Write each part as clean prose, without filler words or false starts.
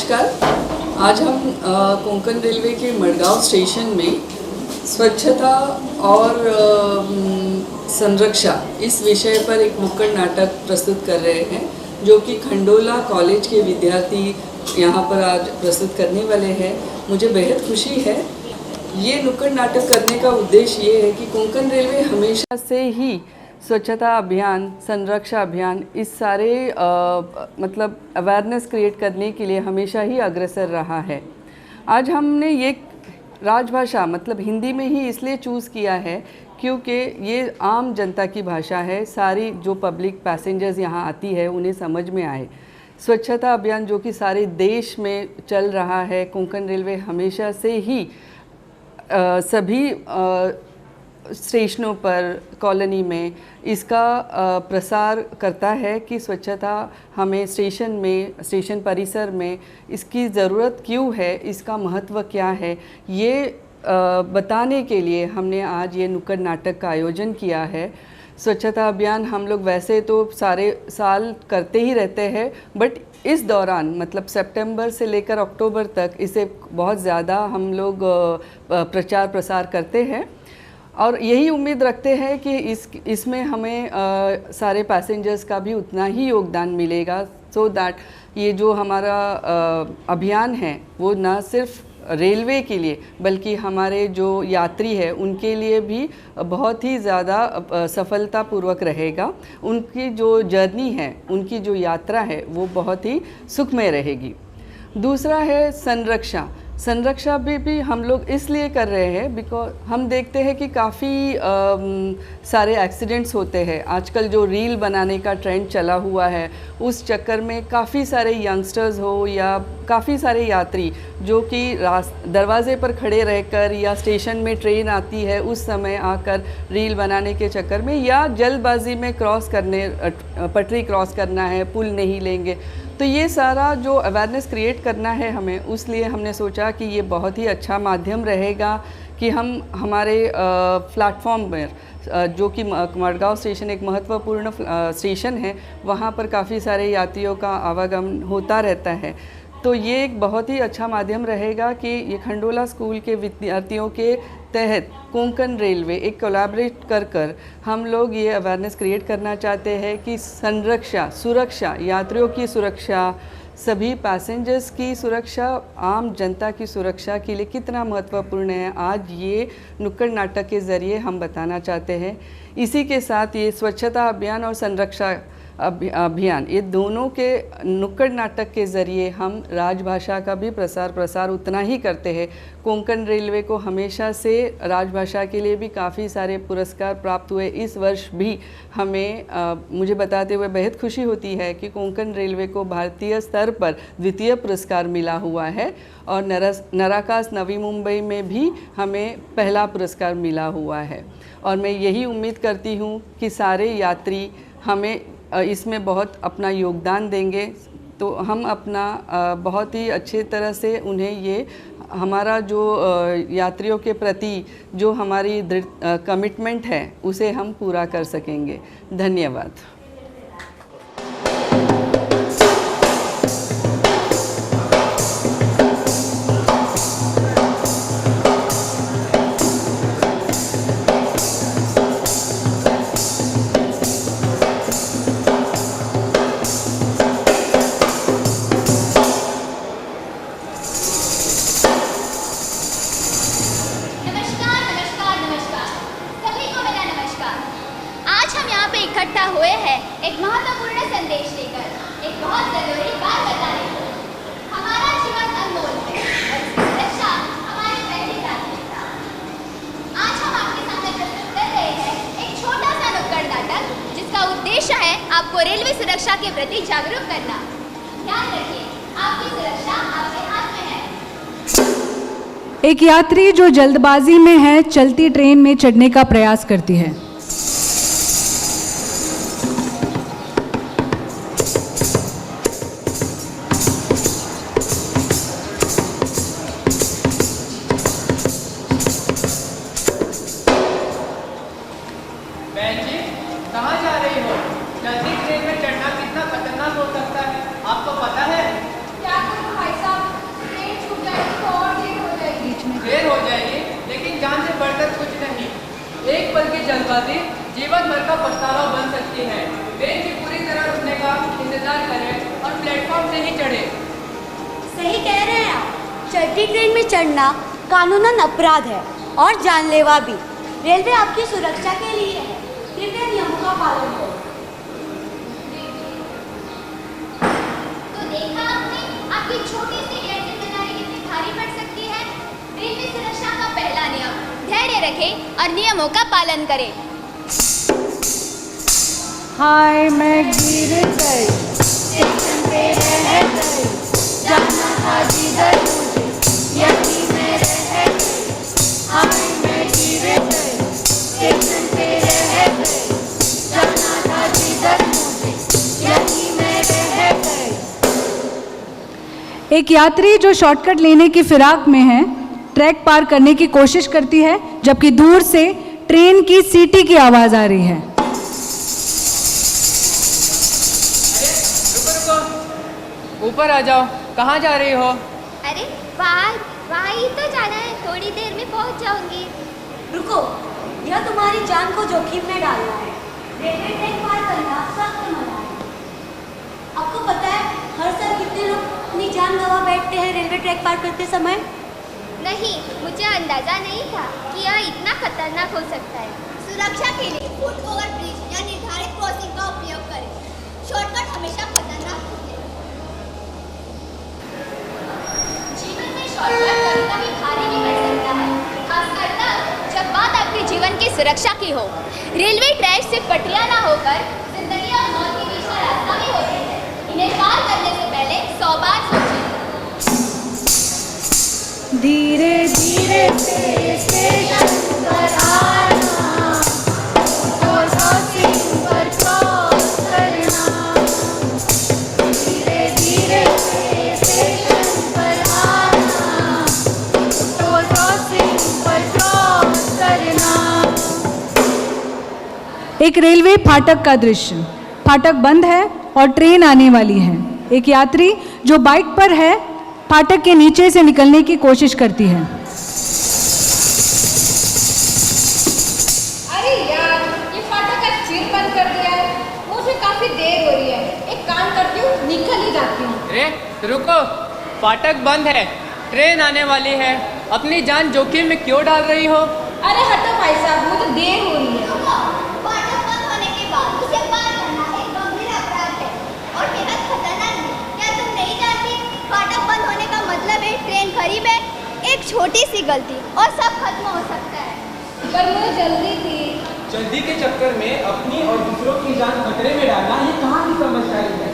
नमस्कार। आज हम कोंकण रेलवे के मडगांव स्टेशन में स्वच्छता और संरक्षा इस विषय पर एक नुक्कड़ नाटक प्रस्तुत कर रहे हैं, जो कि खंडोला कॉलेज के विद्यार्थी यहाँ पर आज प्रस्तुत करने वाले हैं। मुझे बेहद खुशी है। ये नुक्कड़ नाटक करने का उद्देश्य ये है कि कोंकण रेलवे हमेशा से ही स्वच्छता अभियान, संरक्षा अभियान, इस सारे मतलब अवेयरनेस क्रिएट करने के लिए हमेशा ही अग्रसर रहा है। आज हमने ये राजभाषा मतलब हिंदी में ही इसलिए चूज़ किया है क्योंकि ये आम जनता की भाषा है। सारी जो पब्लिक पैसेंजर्स यहाँ आती है उन्हें समझ में आए। स्वच्छता अभियान जो कि सारे देश में चल रहा है, कोंकण रेलवे हमेशा से ही सभी स्टेशनों पर, कॉलोनी में इसका प्रसार करता है कि स्वच्छता हमें स्टेशन में, स्टेशन परिसर में इसकी ज़रूरत क्यों है, इसका महत्व क्या है, ये बताने के लिए हमने आज ये नुक्कड़ नाटक का आयोजन किया है। स्वच्छता अभियान हम लोग वैसे तो सारे साल करते ही रहते हैं, बट इस दौरान मतलब सितंबर से लेकर अक्टूबर तक इसे बहुत ज़्यादा हम लोग प्रचार प्रसार करते हैं और यही उम्मीद रखते हैं कि इसमें हमें सारे पैसेंजर्स का भी उतना ही योगदान मिलेगा, सो दैट ये जो हमारा अभियान है वो न सिर्फ रेलवे के लिए बल्कि हमारे जो यात्री है उनके लिए भी बहुत ही ज़्यादा सफलतापूर्वक रहेगा। उनकी जो जर्नी है, उनकी जो यात्रा है वो बहुत ही सुखमय रहेगी। दूसरा है संरक्षा। संरक्षा भी हम लोग इसलिए कर रहे हैं बिकॉज हम देखते हैं कि काफ़ी सारे एक्सीडेंट्स होते हैं। आजकल जो रील बनाने का ट्रेंड चला हुआ है, उस चक्कर में काफ़ी सारे यंगस्टर्स हो या काफ़ी सारे यात्री जो कि दरवाजे पर खड़े रहकर या स्टेशन में ट्रेन आती है उस समय आकर रील बनाने के चक्कर में या जल्दबाजी में पटरी क्रॉस करना है, पुल नहीं लेंगे, तो ये सारा जो अवेयरनेस क्रिएट करना है हमें, उसलिए हमने सोचा कि ये बहुत ही अच्छा माध्यम रहेगा कि हम हमारे प्लेटफॉर्म पर जो कि मडगांव स्टेशन एक महत्वपूर्ण स्टेशन है, वहाँ पर काफ़ी सारे यात्रियों का आवागमन होता रहता है। तो ये एक बहुत ही अच्छा माध्यम रहेगा कि ये खंडोला स्कूल के विद्यार्थियों के तहत कोंकण रेलवे एक कोलैबोरेट कर हम लोग ये अवेयरनेस क्रिएट करना चाहते हैं कि संरक्षा, सुरक्षा, यात्रियों की सुरक्षा, सभी पैसेंजर्स की सुरक्षा, आम जनता की सुरक्षा के लिए कितना महत्वपूर्ण है, आज ये नुक्कड़ नाटक के ज़रिए हम बताना चाहते हैं। इसी के साथ ये स्वच्छता अभियान और संरक्षा अभियान, ये दोनों के नुक्कड़ नाटक के ज़रिए हम राजभाषा का भी प्रसार उतना ही करते हैं। कोंकण रेलवे को हमेशा से राजभाषा के लिए भी काफ़ी सारे पुरस्कार प्राप्त हुए। इस वर्ष भी हमें मुझे बताते हुए बेहद खुशी होती है कि कोंकण रेलवे को भारतीय स्तर पर द्वितीय पुरस्कार मिला हुआ है और नराकास नवी मुंबई में भी हमें पहला पुरस्कार मिला हुआ है। और मैं यही उम्मीद करती हूँ कि सारे यात्री हमें इसमें बहुत अपना योगदान देंगे, तो हम अपना बहुत ही अच्छे तरह से उन्हें ये हमारा जो यात्रियों के प्रति जो हमारी दृढ़ कमिटमेंट है उसे हम पूरा कर सकेंगे। धन्यवाद। इकट्ठा हुए हैं एक महत्वपूर्ण संदेश लेकर, एक बहुत जरूरी बात बताने को। हमारा जीवन अनमोल है और इसकी सुरक्षा हमारी पहली प्राथमिकता। आज हम आपके सामने प्रस्तुत कर रहे हैं एक छोटा सा नुक्कड़ नाटक, जिसका उद्देश्य है आपको रेलवे सुरक्षा के प्रति जागरूक करना। ध्यान रखिए, आपकी सुरक्षा आपके हाथ में है। एक यात्री जो जल्दबाजी में है, चलती ट्रेन में चढ़ने का प्रयास करती है। कहाँ जा रही हो? चलती ट्रेन में चढ़ना कितना खतरनाक हो सकता है, आपको पता है? क्या करूं भाई साहब, देर हो जाएगी, लेकिन जान से बढ़कर कुछ नहीं। एक पल की जल्दबाजी जीवन भर का पछतावा बन सकती है। ट्रेन की पूरी तरह रुकने का इंतजार करें और प्लेटफॉर्म से ही चढ़े। सही कह रहे हैं आप। चलती ट्रेन में चढ़ना कानूनन अपराध है और जानलेवा भी। रेलवे आपकी सुरक्षा के लिए है, कृपया नियमों का पालन करें। तो देखा आपने, आपकी छोटी सी गैर जिम्मेदारी कितनी भारी पड़ सकती है। रेलवे सुरक्षा का पहला नियम, धैर्य रखें और नियमों का पालन करें। हाय मैं गिर गई, स्टेशन पे रह गई, जाना था जिधर मुझे, यही मैं रह गई। हाय मैं गिर गई, स्टेशन पे रह गई, जाना था जिधर मुझे, यही मैं रह गई। एक यात्री जो शॉर्टकट लेने की फिराक में है, ट्रैक पार करने की कोशिश करती है, जबकि दूर से ट्रेन की सीटी की आवाज आ रही है। ऊपर आ जाओ, कहाँ जा रही हो? अरे वहाँ ही तो जाना है, थोड़ी देर में पहुँच जाऊंगी। रुको, यह तुम्हारी जान को जोखिम में डालना है। रेलवे ट्रैक पार करना सख्त मना है। आपको पता है हर साल कितने लोग अपनी जान गंवा बैठते हैं रेलवे ट्रैक पार करते समय? नहीं, मुझे अंदाजा नहीं था कि यह इतना खतरनाक हो सकता है। सुरक्षा के लिए फुट ओवर ब्रिज या निर्धारित क्रॉसिंग का उपयोग करें। शॉर्टकट हमेशा खतरनाक होते हैं। जीवन में शॉर्टकट कभी-कभी भारी भी पड़ सकता है, खासकर तब जब बात आपके जीवन की सुरक्षा की हो। रेलवे ट्रैक सिर्फ पटरियां ना होकर जिंदगी और मौत के बीच का रास्ता भी होते हैं। इन्हें पार करने से पहले 100 बार सोचें। धीरे धीरे से स्टेशन पर आना, क्रॉसिंग पर क्रॉस करना। धीरे धीरे से स्टेशन पर आना, क्रॉसिंग पर क्रॉस करना। एक रेलवे फाटक का दृश्य। फाटक बंद है और ट्रेन आने वाली है। एक यात्री जो बाइक पर है फाटक के नीचे से निकलने की कोशिश करती है। अरे यार, ये फाटक का सिर बंद कर दिया है। मुझे काफी देर हो रही है, एक काम करती हूँ, निकल ही जाती हूँ। अरे रुको, फाटक बंद है, ट्रेन आने वाली है, अपनी जान जोखिम में क्यों डाल रही हो? अरे हटो भाई साहब, मुझे देर हो रही है। फाटक बंद होने के बाद उसे पार करना एक गंभीर अपराध है और बेहद खतरनाक भी। क्या तुम नहीं जानती? फाटक बंद होने का मतलब है ट्रेन करीब है, एक छोटी सी गलती और सब खत्म हो सकता है। पर मुझे जल्दी थी। जल्दी के चक्कर में अपनी और दूसरों की जान खतरे में डालना ये कहाँ की समझदारी है?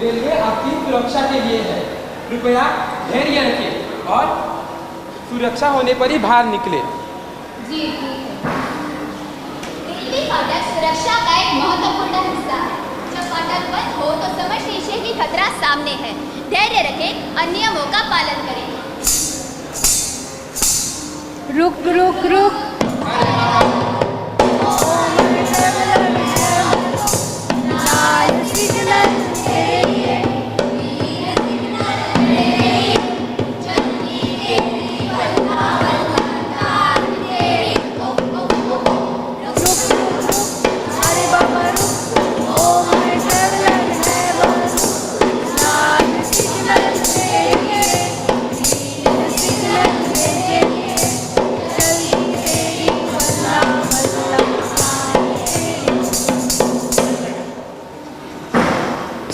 रेलवे आपकी सुरक्षा के लिए है। कृपया धैर्य रखें और सुरक्षा होने पर ही बाहर निकले। जी ठीक है। रेलवे फाटक सुरक्षा का एक महत्वपूर्ण हिस्सा है। जब फाटक बंद हो तो समझ लीजिए कि खतरा सामने है। धैर्य रखें और नियमों का पालन करें। रुक रुक रुक।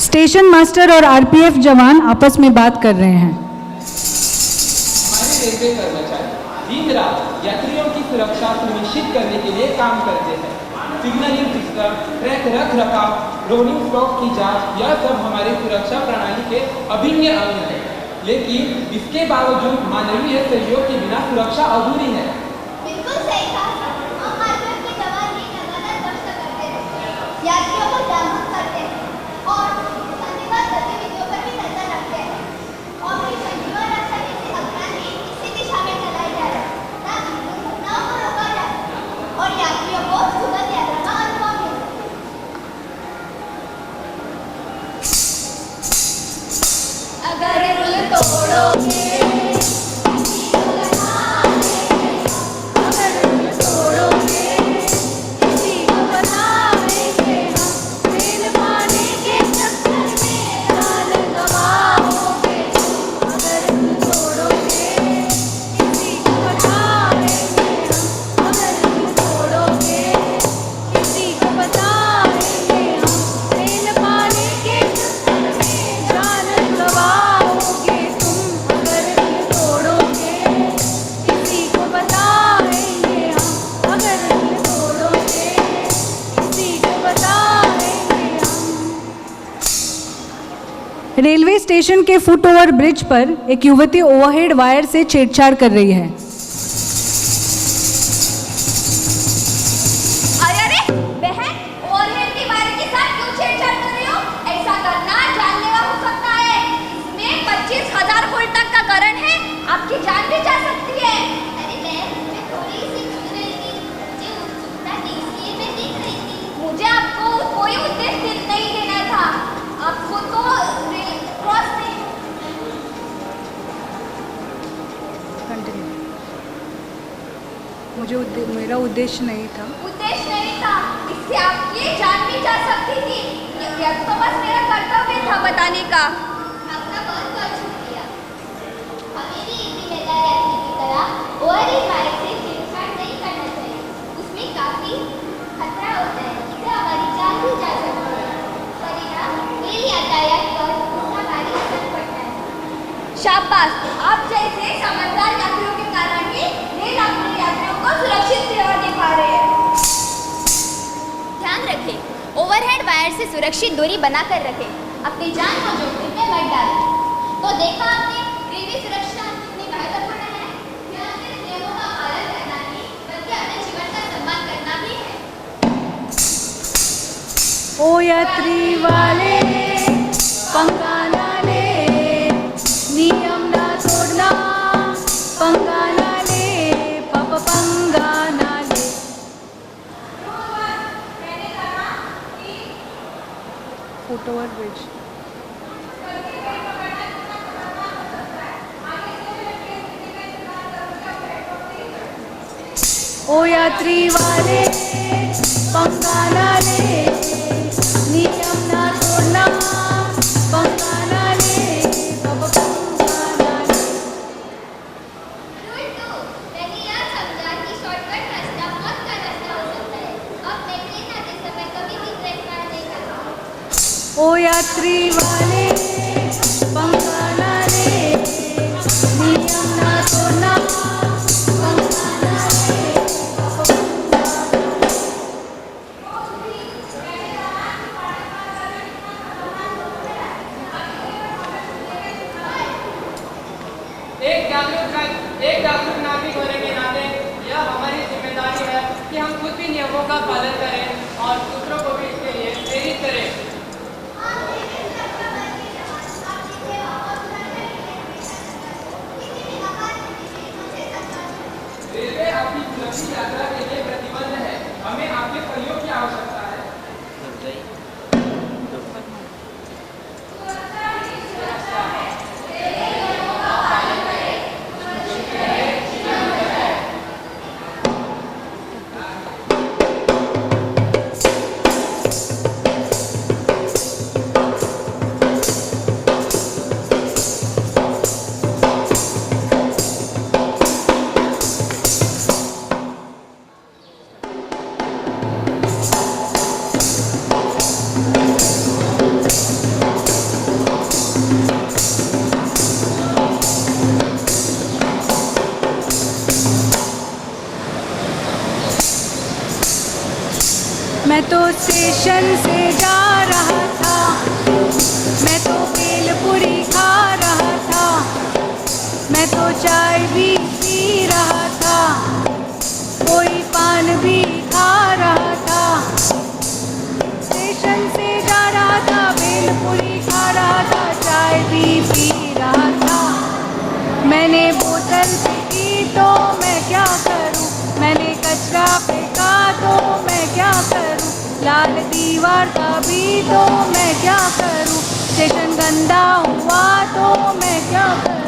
स्टेशन मास्टर और आरपीएफ जवान आपस में बात कर रहे हैं। हमारे रेलवे कर्मचारी दिन रात यात्रियों की सुरक्षा सुनिश्चित करने के लिए काम करते हैं। सिग्नलिंग सिस्टम, ट्रैक रख रखाव, रोलिंग स्टॉक की जांच, यह सब हमारी सुरक्षा प्रणाली के अभिन्न अंग है। लेकिन इसके बावजूद मानवीय सहयोग के बिना सुरक्षा अधूरी है। बिल्कुल सही कहा। हम आरपीएफ के जवान भी लगातार गश्त करते रहते हैं, यात्रियों को जागरूक करते हैं और संदिग्ध गतिविधियों पर भी नजर रखते हैं। ऑपरेशन जीवन रक्षा जैसे अभियान भी इसी दिशा में चलाए जा रहे हैं ताकि दुर्घटनाओं को रोका जाए और यात्रियों को सुखद यात्रा का अनुभव मिल सके। अगर दिल तोड़ोगे रेलवे स्टेशन के फुट ओवर ब्रिज पर एक युवती ओवरहेड वायर से छेड़छाड़ कर रही है। अरे अरे बहन, ओवरहेड के वायर के साथ क्यों छेड़छाड़ कर रही हो? ऐसा करना जानलेवा हो सकता है। इसमें 25,000 वोल्ट तक का करंट है, आपकी जान भी जा सकती है। अरे बहन, मैं थोड़ी सी पूछ रही थी, मुझे उत्सुकता थी इसलिए मैं देख रही थी। मुझे आपको कोई उद्देश्य नहीं देना था, आपको तो क्रॉस नहीं। कंटिन्यू। मेरा उद्देश्य नहीं था। उद्देश्य नहीं था, इससे आपकी जान भी जा सकती थी। यह तो बस मेरा कर्तव्य था बताने का। आपका बहुत बहुत शुक्रिया। हमें भी इसी जिम्मेदार यात्री की तरह ओवरहेड वायर से छेड़छाड़ नहीं करना चाहिए। उसमें काफी खतरा होता है, इससे हमारी जान भी जा सकती है। परिणाम रेल यातायात पर उसका भारी असर पड़ता है। शाबाश, आप जैसे समझदार यात्रियों के कारण ही रेल अपने यात्रियों को सुरक्षित सेवा दे पा रहे हैं। ध्यान रखें, ओवरहेड वायर से सुरक्षित दूरी बनाकर रखें, अपनी जान को जोखिम में मत डालें। तो देखा आपने, रेलवे सुरक्षा कितनी महत्वपूर्ण है। यह सिर्फ नियमों का पालन करना नहीं, बल्कि अपने जीवन का सम्मान करना भी है। ओ यात्री वाले पंगा ना ले, नियम ना तोड़ना, पंगा ना ले, पंगा ना ले। Foot over bridge. ओ यात्री वाले पंगा ना ले, नियम ना तोड़ना, पंगा ना ले, पंगा ना ले। रूल 2, मैंने यह समझा कि शॉर्टकट रास्ता मौत का रास्ता हो सकता है। अब मैं ट्रेन आते समय कभी भी ब्रेक मार नहीं करता। ओ यात्री वाले पंगा ना ले, नियम ना तोड़ना, पंगा ना ले। एक जागरूक नागरिक होने के नाते यह हमारी जिम्मेदारी है कि हम खुद भी नियमों का पालन करें और दूसरों को भी इसके लिए प्रेरित करें। रेलवे आपकी सुरक्षित यात्रा के लिए प्रतिबद्ध है। हमें आपके सहयोग की आवश्यकता है। मैं तो स्टेशन से जा रहा था, मैं तो भेलपुरी खा रहा था, मैं तो चाय भी पी रहा था, कोई पान भी खा रहा था। स्टेशन से जा रहा था, भेलपुरी खा रहा था, चाय भी पी रहा था। मैंने बोतल पी तो मैं क्या करूं, मैंने कचरा फेंका तो मैं क्या करूं, लाल दीवार का भी तो मैं क्या करूं, स्टेशन गंदा हुआ तो मैं क्या करूं।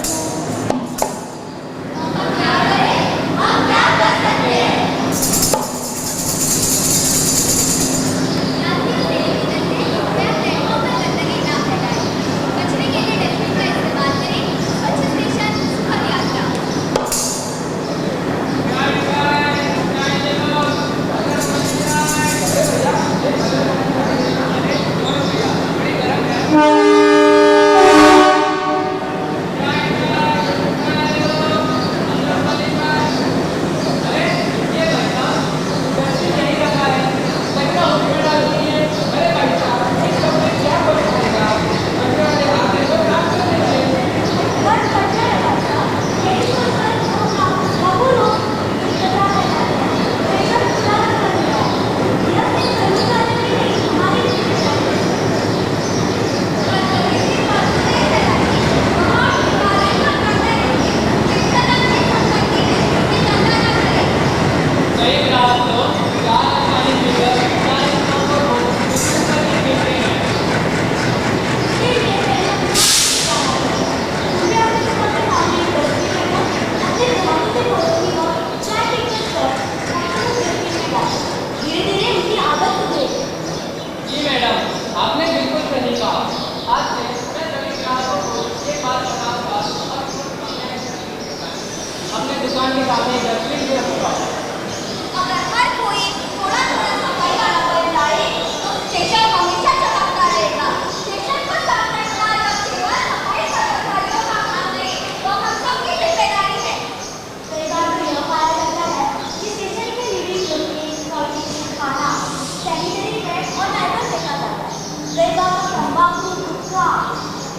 वाह,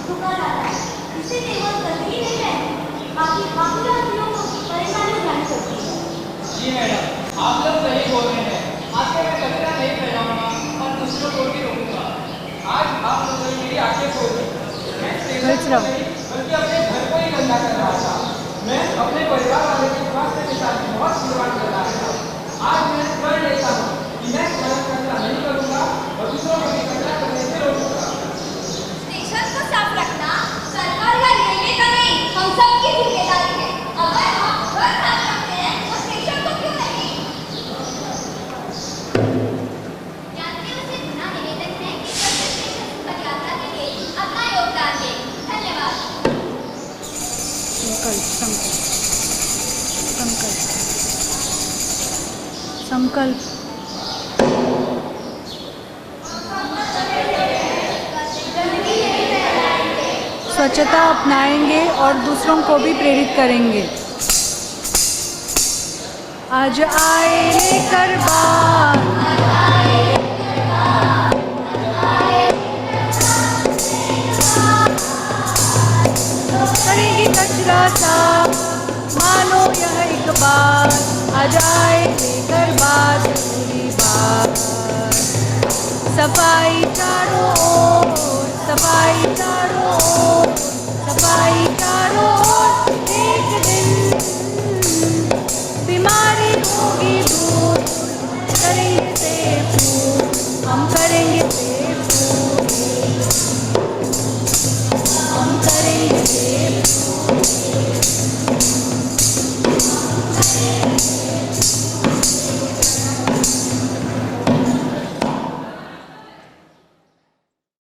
धोखा डाला है। इससे केवल गलती ही नहीं है, बाकी यात्रियों को परेशानी उठानी पड़ती है। जी मैडम, आप लोग सही बोल रहे हैं। आज से मैं कचरा नहीं फैलाऊंगा और दूसरों को भी रोकूंगा। आज आप लोगों ने मेरी आंखें खोल दी। मैं स्टेशन को नहीं बल्कि अपने घर को ही गंदा कर रहा था। मैं अपने परिवार वाले के स्वास्थ्य के साथ बहुत खिलवाड़ कर रहा था। आज मैं कर लेता हूँ कि मैं स्वयं कचरा नहीं करूँगा और दूसरों को भी कचरा करने से रोकूंगा। स्टेशन को साफ रखना सरकार या रेलवे का नहीं, हम सबकी जिम्मेदारी है। अगर हम घर साफ रखते हैं तो स्टेशन को क्यों नहीं? यात्रियों से पुनः निवेदन है कि सभी स्टेशन पर यात्रा के लिए अपना योगदान दें। धन्यवाद। संकल्प। स्वच्छता अपनाएंगे और दूसरों को भी प्रेरित करेंगे। आज आए लेकर बात, करेंगे कचरा साफ, मानो यह एक बात। आज आए लेकर बात, पूरी बात। सफाई